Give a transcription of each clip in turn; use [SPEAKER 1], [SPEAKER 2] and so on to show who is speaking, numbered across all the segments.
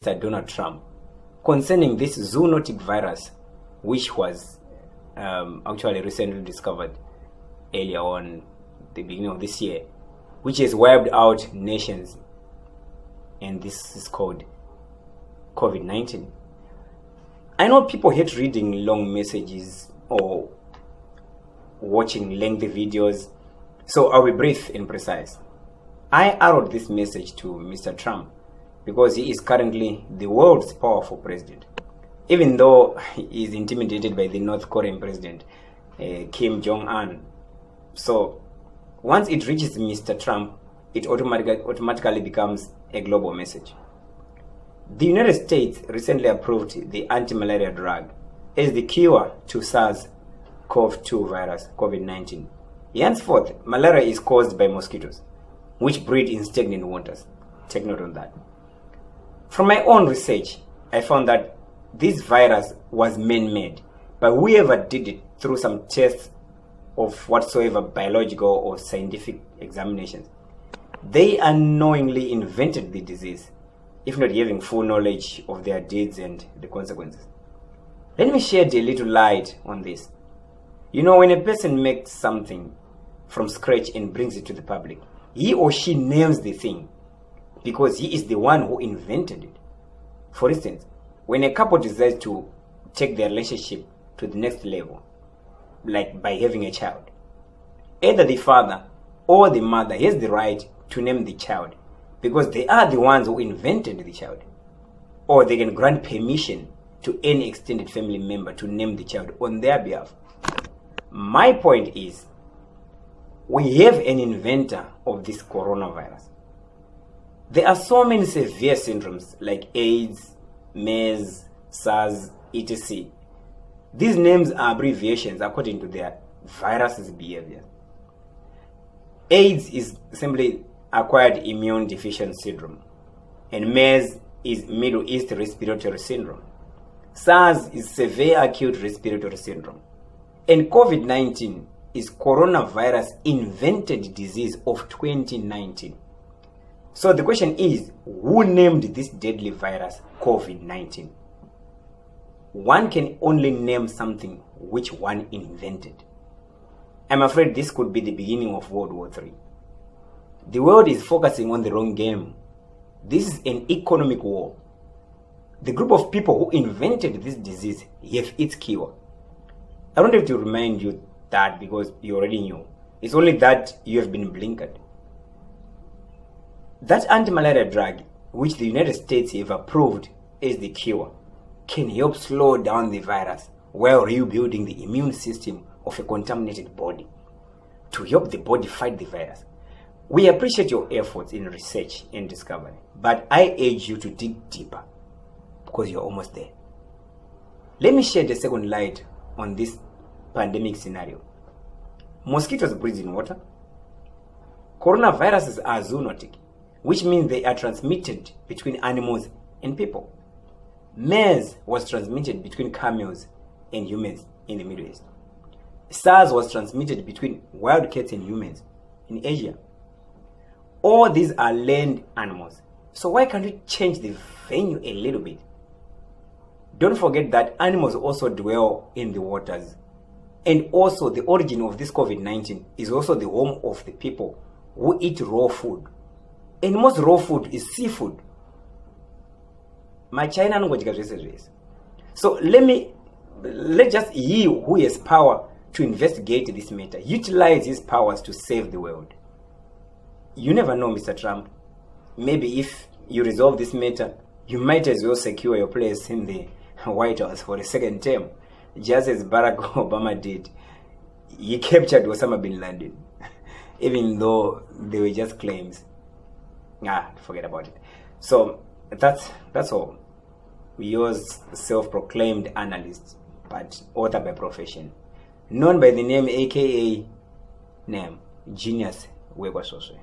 [SPEAKER 1] Donald Trump concerning this zoonotic virus, which was actually recently discovered earlier on the beginning of this year, which has wiped out nations, and this is called COVID-19. I know people hate reading long messages or watching lengthy videos, so I will be brief and precise. I arrowed this message to Mr. Trump because he is currently the world's powerful president, even though he is intimidated by the North Korean president, Kim Jong-un. So once it reaches Mr. Trump, it automatically becomes a global message. The United States recently approved the anti-malaria drug as the cure to SARS CoV2 virus, COVID-19. Henceforth, malaria is caused by mosquitoes, which breed in stagnant waters. Take note on that. From my own research, I found that this virus was man-made, but whoever did it through some tests of whatsoever biological or scientific examinations, they unknowingly invented the disease, if not having full knowledge of their deeds and the consequences. Let me shed a little light on this. You know, when a person makes something from scratch and brings it to the public, he or she names the thing because he is the one who invented it. For instance, when a couple decides to take their relationship to the next level, like by having a child, either the father or the mother has the right to name the child because they are the ones who invented the child. Or they can grant permission to any extended family member to name the child on their behalf. My point is, we have an inventor of this coronavirus. There are so many severe syndromes like AIDS, MERS, SARS, etc. These names are abbreviations according to their virus's behavior. AIDS is simply acquired immune deficiency syndrome, and MERS is Middle East respiratory syndrome. SARS is severe acute respiratory syndrome, and COVID-19 is coronavirus invented disease of 2019. So the question is, who named this deadly virus COVID-19? One can only name something which one invented. I'm afraid this could be the beginning of World War III. The world is focusing on the wrong game. This is an economic war. The group of people who invented this disease have its cure. I don't have to remind you that because you already knew. It's only that you have been blinkered. That anti-malaria drug, which the United States have approved as the cure, can help slow down the virus while rebuilding the immune system of a contaminated body to help the body fight the virus. We appreciate your efforts in research and discovery, but I urge you to dig deeper because you're almost there. Let me shed a second light on this pandemic scenario. Mosquitoes breathe in water. Coronaviruses are zoonotic, which means they are transmitted between animals and people. MERS was transmitted between camels and humans in the Middle East. SARS was transmitted between wildcats and humans in Asia. All these are land animals. So why can't we change the venue a little bit? Don't forget that animals also dwell in the waters. And also the origin of this COVID-19 is also the home of the people who eat raw food. And most raw food is seafood. So let just he who has power to investigate this matter utilize his powers to save the world. You never know, Mr. Trump. Maybe if you resolve this matter, you might as well secure your place in the White House for a second term, just as Barack Obama did. He captured Osama bin Laden, even though they were just claims. Forget about it. So that's all. Yours self-proclaimed analyst, but author by profession, known by the name aka name Genius Wegwasoswe.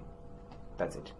[SPEAKER 1] That's it.